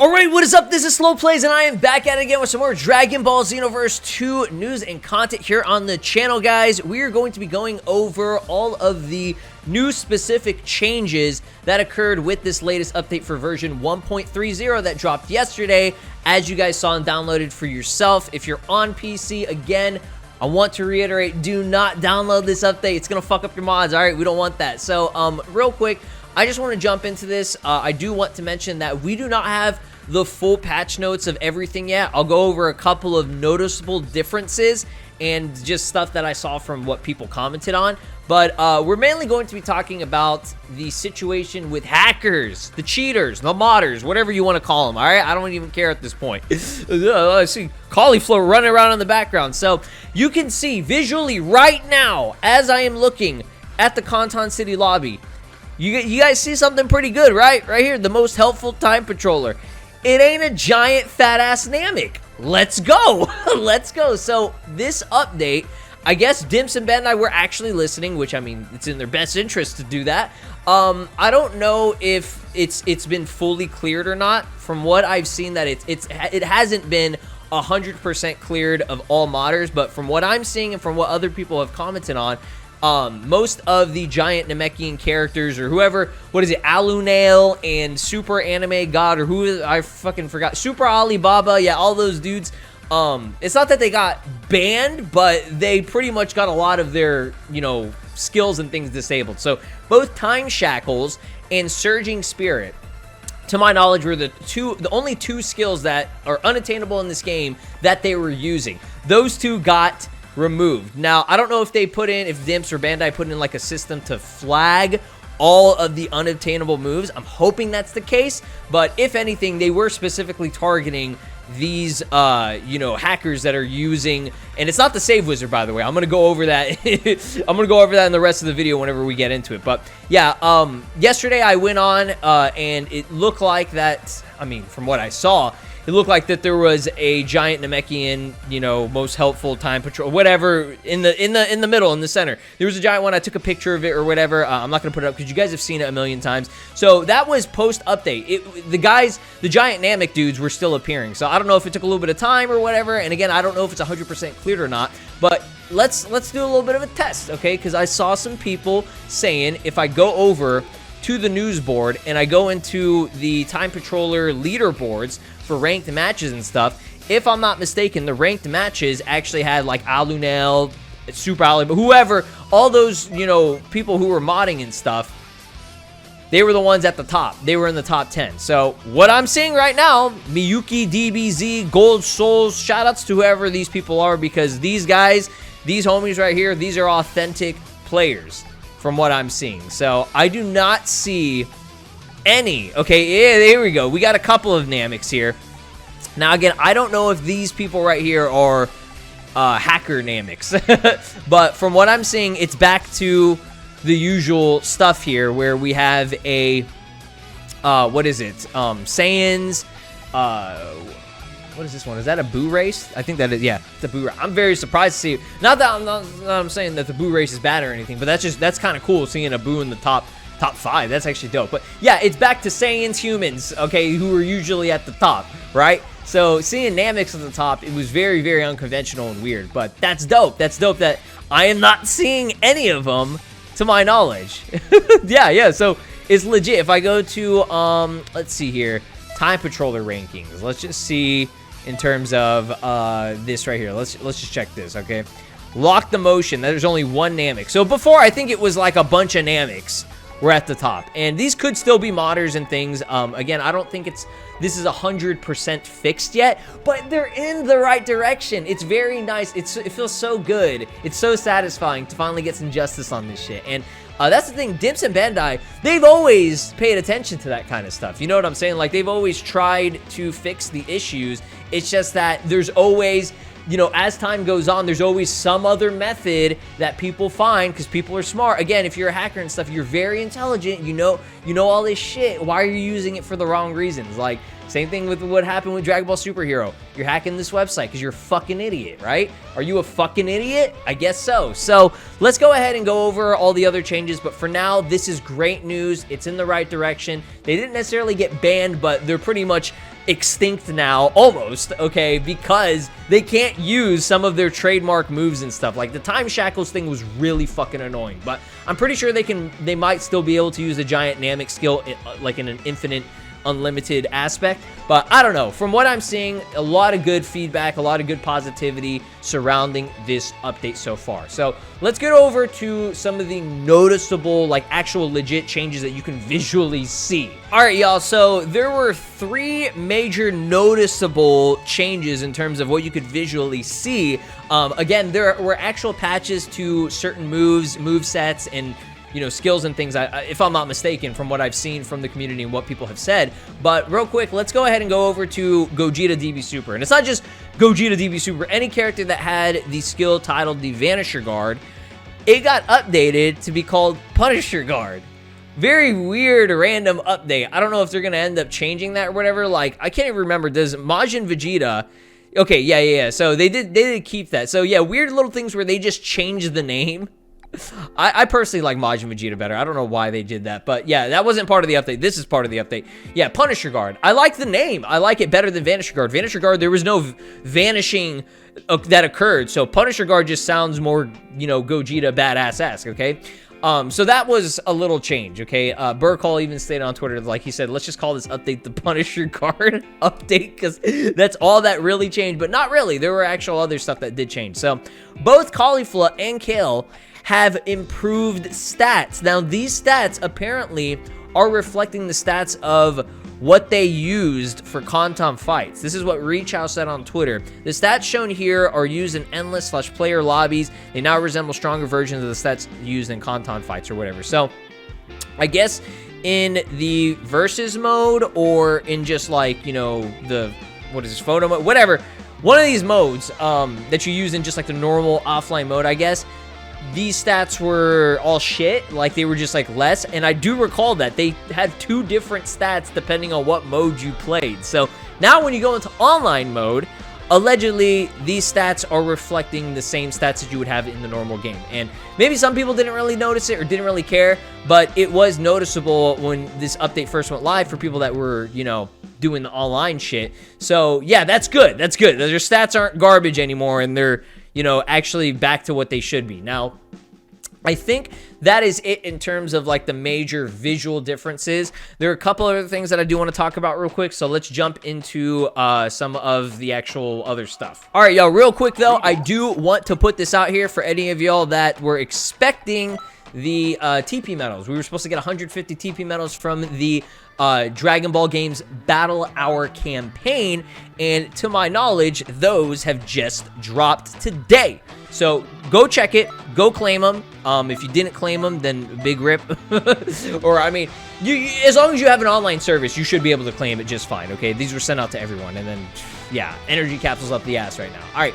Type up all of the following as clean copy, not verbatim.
Alright, what is up? This is SLOplays, and I am back at it again with some more Dragon Ball Xenoverse 2 news and content here on the channel, guys. We are going to be going over all of the new specific changes that occurred with this latest update for version 1.30 that dropped yesterday, as you guys saw and downloaded for yourself. If you're on PC, again, I want to reiterate, do not download this update. It's going to fuck up your mods, alright? We don't want that. So, real quick, I just want to jump into this. I do want to mention that we do not have the full patch notes of everything yet. I'll go over a couple of noticeable differences and just stuff that I saw from what people commented on. But we're mainly going to be talking about the situation with hackers, the cheaters, the modders, whatever you want to call them, all right? I don't even care at this point. I see cauliflower running around in the background. So you can see visually right now, as I am looking at the Kanton City lobby, you guys see something pretty good, right? Right here, the most helpful time patroller. It ain't a giant fat-ass Namek. Let's go. Let's go. So this update, I guess Dimps and Bandai were actually listening, which, I mean, it's in their best interest to do that. I don't know if it's been fully cleared or not. From what I've seen, that it hasn't been 100% cleared of all modders, but from what I'm seeing and from what other people have commented on, most of the giant Namekian characters, or whoever, what is it, Alunale and Super Anime God, or who, I fucking forgot, Super Alibaba, yeah, all those dudes, it's not that they got banned, but they pretty much got a lot of their, you know, skills and things disabled. So both Time Shackles and Surging Spirit, to my knowledge, were the only two skills that are unattainable in this game that they were using. Those two got removed. Now, I don't know if they put in, if Dimps or Bandai put in like a system to flag all of the unobtainable moves. I'm hoping that's the case, but if anything, they were specifically targeting these, you know, hackers that are using, and it's not the save wizard, by the way. I'm going to go over that. I'm going to go over that in the rest of the video whenever we get into it. But yeah, yesterday I went on, and it looked like that, I mean, from what I saw, it looked like that there was a giant Namekian, you know, most helpful time patrol, whatever, in the middle, in the center. There was a giant one. I took a picture of it or whatever. I'm not gonna put it up because you guys have seen it a million times. So that was post update. The giant Namek dudes were still appearing. So I don't know if it took a little bit of time or whatever. And again, I don't know if it's 100% cleared or not. But let's do a little bit of a test, okay? Because I saw some people saying if I go over to the news board and I go into the time patroller leaderboards for ranked matches and stuff, if I'm not mistaken, the ranked matches actually had like Alunale, Super Ali, but whoever, all those, you know, people who were modding and stuff, they were the ones at the top. They were in the top 10. So what I'm seeing right now, Miyuki, DBZ, Gold Souls, shoutouts to whoever these people are, because these guys, these homies right here, these are authentic players from what I'm seeing. So I do not see any. Okay, yeah, there we go. We got a couple of Nameks here. Now, again, I don't know if these people right here are hacker Nameks. But from what I'm seeing, it's back to the usual stuff here where we have a, what is it? Saiyans. What is this one? Is that a Boo race? I think that is, yeah, it's a Boo race. I'm very surprised to see, not that I'm saying that the Boo race is bad or anything, but that's kind of cool seeing a Boo in the top 5. That's actually dope. But yeah, it's back to Saiyans humans, okay, who are usually at the top, right? So seeing Nameks at the top, it was very, very unconventional and weird, but that's dope. That's dope that I am not seeing any of them to my knowledge. Yeah, so it's legit. If I go to, let's see here, Time Patroller rankings, let's just see in terms of this right here. Let's just check this, okay? Lock the motion, there's only one Namek. So before, I think it was like a bunch of Nameks were at the top, and these could still be modders and things. Again, I don't think this is 100% fixed yet, but they're in the right direction. It's very nice. It feels so good. It's so satisfying to finally get some justice on this shit. And that's the thing, Dimps and Bandai, they've always paid attention to that kind of stuff. You know what I'm saying? Like, they've always tried to fix the issues. It's just that there's always, you know, as time goes on, there's always some other method that people find, because people are smart. Again, if you're a hacker and stuff, you're very intelligent. You know all this shit. Why are you using it for the wrong reasons? Like, Same thing with what happened with Dragon Ball Superhero. You're hacking this website because you're a fucking idiot, right? Are you a fucking idiot? I guess so. So let's go ahead and go over all the other changes. But for now, this is great news. It's in the right direction. They didn't necessarily get banned, but they're pretty much extinct now, almost, okay, because they can't use some of their trademark moves and stuff. Like the time shackles thing was really fucking annoying, but I'm pretty sure they might still be able to use the giant Namek skill like in an infinite unlimited aspect. But I don't know, from what I'm seeing, a lot of good feedback, a lot of good positivity surrounding this update so far. So let's get over to some of the noticeable, like actual legit changes that you can visually see. All right, y'all, so there were 3 major noticeable changes in terms of what you could visually see. Again, there were actual patches to certain moves, movesets, and skills and things, if I'm not mistaken, from what I've seen from the community and what people have said. But real quick, let's go ahead and go over to Gogeta DB Super. And it's not just Gogeta DB Super. Any character that had the skill titled the Vanisher Guard, it got updated to be called Punisher Guard. Very weird, random update. I don't know if they're going to end up changing that or whatever. Like, I can't even remember. Does Majin Vegeta... Okay, yeah. So they did keep that. So yeah, weird little things where they just changed the name. I personally like Majin Vegeta better. I don't know why they did that, but yeah, that wasn't part of the update. This is part of the update. Yeah, Punisher Guard. I like the name. I like it better than Vanisher Guard. Vanisher Guard, there was no vanishing that occurred, so Punisher Guard just sounds more, Gogeta badass-esque, okay? So that was a little change, okay? Burkhall even stated on Twitter, like he said, let's just call this update the Punisher Guard update, because that's all that really changed, but not really. There were actual other stuff that did change. So both Caulifla and Kale have improved stats. Now, these stats apparently are reflecting the stats of what they used for Contom fights. This is what Rechow said on Twitter. The stats shown here are used in endless/player lobbies. They now resemble stronger versions of the stats used in Contom fights or whatever. So, I guess in the versus mode or in just like, the, what is this, photo mode? Whatever. One of these modes that you use in just like the normal offline mode, I guess, these stats were all shit, like they were just like less, and I do recall that they had 2 different stats depending on what mode you played. So now when you go into online mode, allegedly these stats are reflecting the same stats that you would have in the normal game. And maybe some people didn't really notice it or didn't really care, but it was noticeable when this update first went live for people that were, doing the online shit. So yeah, that's good. That's good. Their stats aren't garbage anymore, and they're actually back to what they should be. Now, I think that is it in terms of like the major visual differences. There are a couple other things that I do want to talk about real quick, so let's jump into some of the actual other stuff. All right, y'all, real quick though, I do want to put this out here for any of y'all that were expecting the TP medals. We were supposed to get 150 TP medals from the Dragon Ball Games Battle Hour campaign, and to my knowledge, those have just dropped today. So go check it, go claim them. If you didn't claim them, then big rip. Or I mean, as long as you have an online service, you should be able to claim it just fine. Okay, these were sent out to everyone, and then yeah, energy capsules up the ass right now. All right.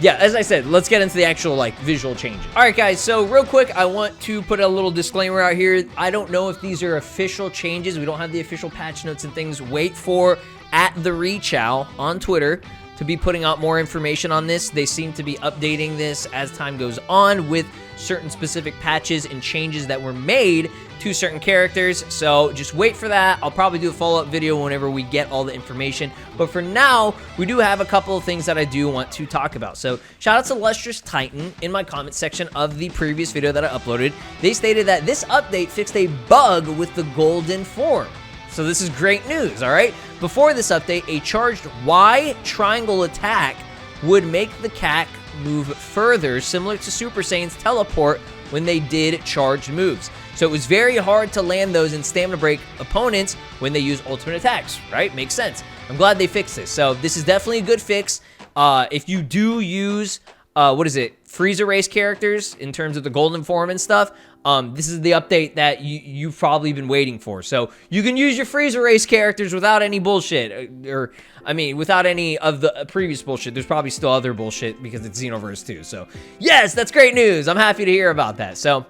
Yeah, as I said, let's get into the actual, like, visual changes. All right, guys, so real quick, I want to put a little disclaimer out here. I don't know if these are official changes. We don't have the official patch notes and things. Wait for @TheRechow on Twitter to be putting out more information on this. They seem to be updating this as time goes on with certain specific patches and changes that were made to certain characters, so just wait for that. I'll probably do a follow-up video whenever we get all the information, but for now, we do have a couple of things that I do want to talk about. So shout out to Lustrous Titan in my comment section of the previous video that I uploaded. They stated that this update fixed a bug with the golden form. So this is great news, all right? Before this update, a charged Y triangle attack would make the CAC move further, similar to Super Saiyan's teleport when they did charged moves. So it was very hard to land those and stamina break opponents when they use ultimate attacks, right? Makes sense. I'm glad they fixed this. So this is definitely a good fix. If you do use, Frieza race characters in terms of the golden form and stuff, this is the update that you've probably been waiting for. So you can use your Frieza race characters without any bullshit, without any of the previous bullshit. There's probably still other bullshit because it's Xenoverse too. So yes, that's great news. I'm happy to hear about that. So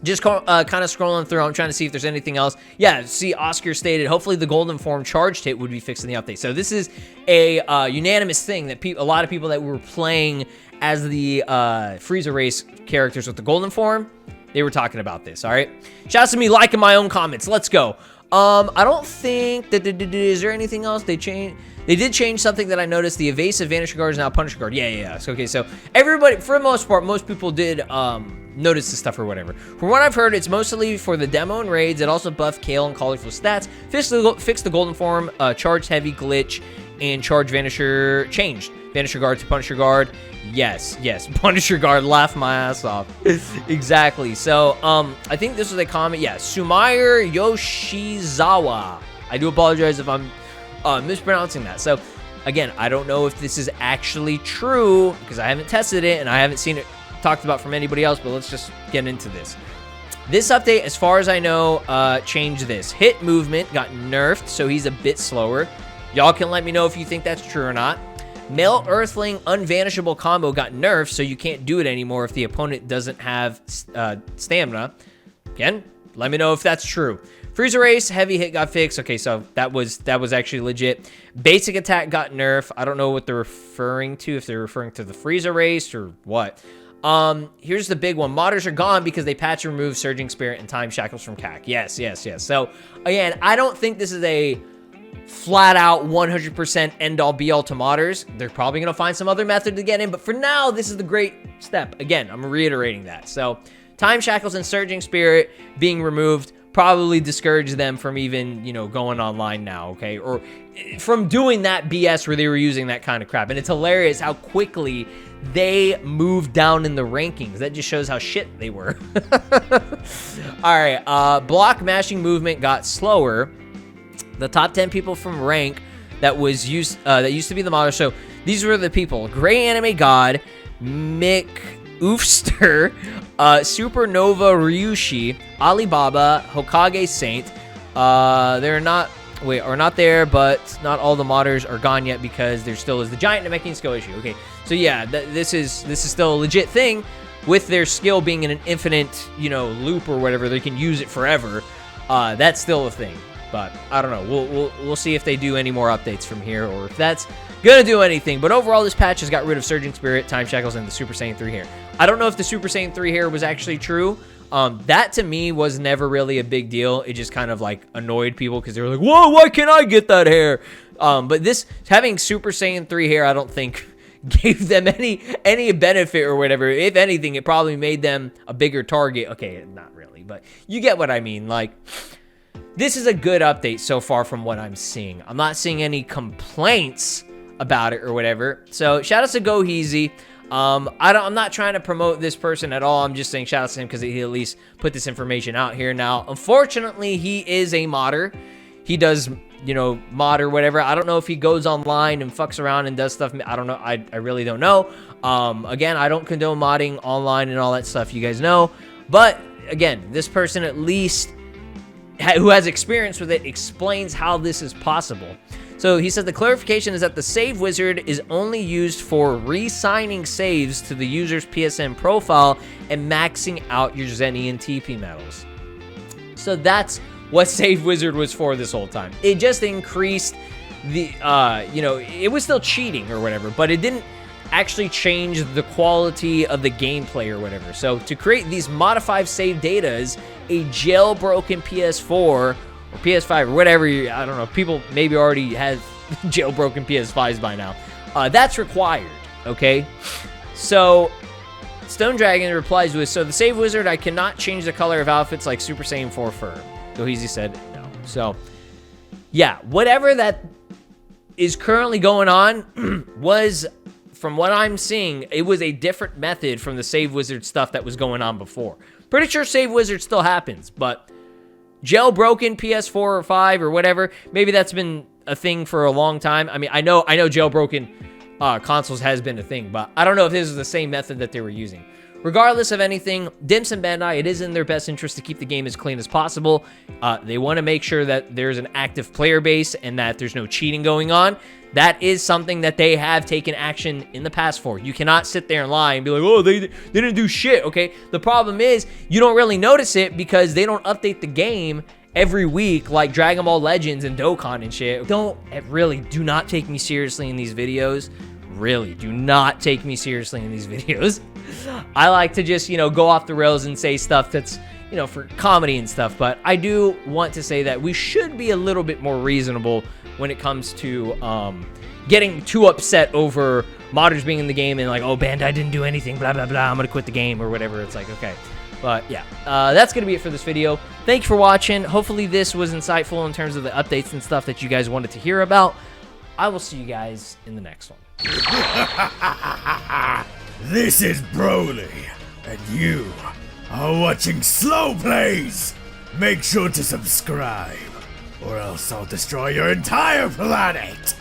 Just kind of scrolling through, I'm trying to see if there's anything else. Yeah, see, Oscar stated, hopefully the golden form charged hit would be fixed in the update. So this is a unanimous thing that a lot of people that were playing as the Frieza race characters with the golden form, they were talking about this, all right? Shouts to me liking my own comments. Let's go. I don't think that, is there anything else they changed? They did change something that I noticed. The evasive Vanisher Guard is now Punisher Guard. Yeah. So, okay, so everybody, for the most part, most people did notice this stuff or whatever. From what I've heard, it's mostly for the demo and raids. It also buffed Kale and colorful stats. Fixed the golden form, charged heavy glitch, and charged Vanisher changed. Vanisher Guard to Punisher Guard. Yes. Punisher Guard, laugh my ass off. Exactly. So, I think this was a comment. Yeah, Sumair Yoshizawa. I do apologize if I'm mispronouncing that. So, again, I don't know if this is actually true because I haven't tested it and I haven't seen it talked about from anybody else, but let's just get into this. This update, as far as I know, changed this. Hit movement got nerfed, so he's a bit slower. Y'all can let me know if you think that's true or not. Male Earthling Unvanishable combo got nerfed, so you can't do it anymore if the opponent doesn't have stamina. Again, let me know if that's true. Frieza Race, heavy hit got fixed. Okay, so that was actually legit. Basic attack got nerfed. I don't know what they're referring to, if they're referring to the Frieza Race or what. Here's the big one. Modders are gone because they patch and remove Surging Spirit and Time Shackles from CAC. Yes. So, again, I don't think this is a flat out 100% end all be all to modders. They're probably going to find some other method to get in, but for now, this is the great step. Again, I'm reiterating that. So, Time Shackles and Surging Spirit being removed probably discourage them from even, going online now, okay? Or from doing that BS where they were using that kind of crap. And it's hilarious how quickly they moved down in the rankings. That just shows how shit they were. All right, block mashing movement got slower. The top 10 people from rank that used to be the model. So these were the people: Gray Anime God, Mick Oofster, Supernova Ryushi, Alibaba, Hokage Saint. They're not there, but not all the modders are gone yet because there still is the giant Namekian skill issue. Okay, so yeah, this is still a legit thing with their skill being in an infinite, loop or whatever. They can use it forever. That's still a thing, but I don't know. We'll see if they do any more updates from here or if that's gonna do anything. But overall, this patch has got rid of Surging Spirit, Time Shackles, and the Super Saiyan 3 hair. I don't know if the Super Saiyan 3 hair was actually true. That to me was never really a big deal. It just kind of like annoyed people because they were like, whoa, why can't I get that hair? But this having Super Saiyan 3 hair, I don't think gave them any benefit or whatever. If anything, it probably made them a bigger target. Okay, not really, but you get what I mean. Like, this is a good update so far from what I'm seeing. I'm not seeing any complaints about it or whatever. So shout outs to Go Easy. I'm not trying to promote this person at all. I'm just saying shout out to him because he at least put this information out here. Now, unfortunately, he is a modder. He does, mod or whatever. I don't know if he goes online and fucks around and does stuff. I don't know. I really don't know. Again, I don't condone modding online and all that stuff. You guys know. But again, this person at least who has experience with it explains how this is possible. So he said the clarification is that the save wizard is only used for re-signing saves to the user's PSN profile and maxing out your Zenny and TP medals. So that's what save wizard was for this whole time. It just increased the, it was still cheating or whatever, but it didn't actually change the quality of the gameplay or whatever. So to create these modified save datas, a jailbroken PS4 or PS5 or whatever, I don't know, people maybe already have jailbroken PS5s by now. That's required, okay? So Stone Dragon replies with, so the save wizard, I cannot change the color of outfits like Super Saiyan 4 fur. Goheezy said no. So yeah, whatever that is currently going on was, from what I'm seeing, it was a different method from the save wizard stuff that was going on before. Pretty sure save wizard still happens, but jailbroken PS4 or 5 or whatever, maybe that's been a thing for a long time. I mean, I know jailbroken consoles has been a thing, but I don't know if this is the same method that they were using. regardless of anything, Dimps and Bandai, it is in their best interest to keep the game as clean as possible. They want to make sure that there's an active player base and that there's no cheating going on. That is something that they have taken action in the past for. You cannot sit there and lie and be like, oh, they didn't do shit, okay? The problem is you don't really notice it because they don't update the game every week like Dragon Ball Legends and Dokkan and shit. Do not take me seriously in these videos. Really, do not take me seriously in these videos. I like to just, go off the rails and say stuff that's, for comedy and stuff, but I do want to say that we should be a little bit more reasonable when it comes to getting too upset over modders being in the game and like, oh, Bandai didn't do anything, blah, blah, blah, I'm gonna quit the game or whatever. It's like, okay. But yeah, that's gonna be it for this video. Thank you for watching. Hopefully this was insightful in terms of the updates and stuff that you guys wanted to hear about. I will see you guys in the next one. This is Broly, and you are watching SLOplays. Make sure to subscribe, or else I'll destroy your entire planet.